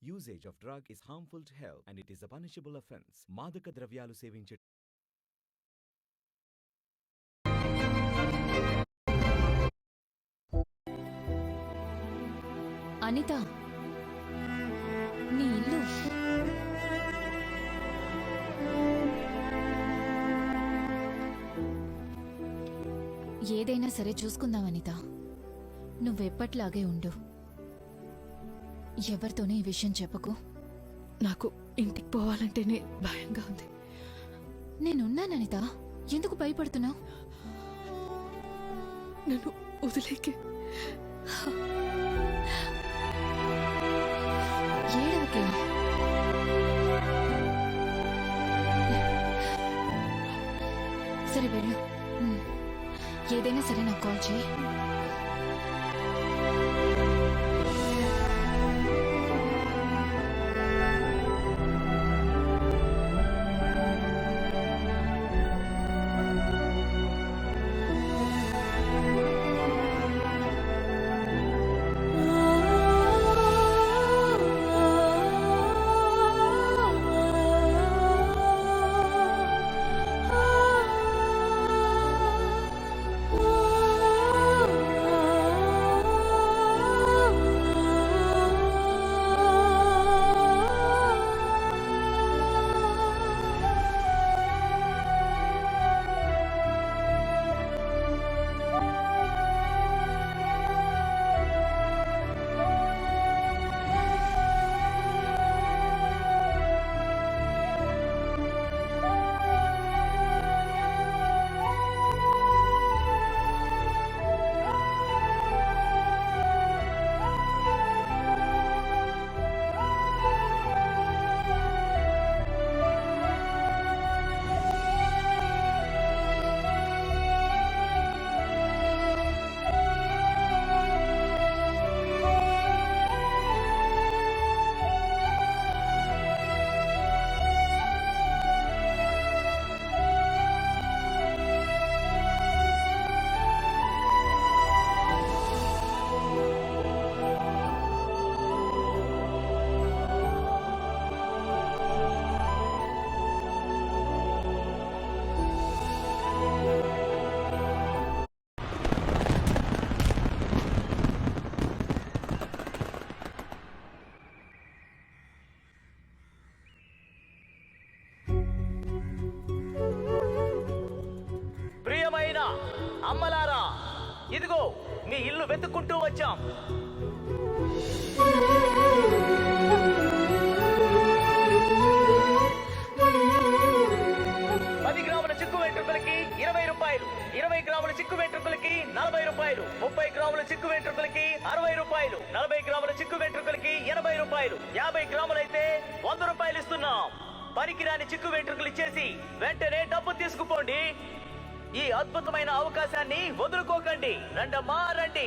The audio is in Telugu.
Usage of drug is harmful to health and it is a punishable offense. మాదక ద్రవ్యాలు సేవించే అనిత, నీ ఇల్లు ఏదైనా సరే చూసుకుందాం అనిత. నువ్వెప్పట్లాగే ఉండు. ఎవరితోనే ఈ విషయం చెప్పకు. నాకు ఇంటికి పోవాలంటేనే భయంగా ఉంది. నేనున్నాననిత, ఎందుకు భయపడుతున్నావు? నన్ను వదిలేకే. ఏడవకే. సరే వెళ్ళు. ఏదైనా సరే నాకు కాల్ చేయి. అమ్మలారా, ఇదిగో మీ ఇల్లు వెతుక్కుంటూ వచ్చాం. చిక్కు వెంట్రుకలకి 20 రూపాయలు, 20 గ్రాముల చిక్కు వెంట్రుకలకి 40 రూపాయలు, 30 గ్రాముల చిక్కు వెంట్రుకలకి 60 రూపాయలు, 40 గ్రాముల చిక్కు వెంట్రుకలకి 80 రూపాయలు, 50 గ్రాములైతే 100 రూపాయలు ఇస్తున్నాం. పనికిరాని చిక్కు వెంట్రుకలు ఇచ్చేసి వెంటనే డబ్బు తీసుకుపోండి. ఈ అద్భుతమైన అవకాశాన్ని వదులుకోకండి. రండమ్మా రండి.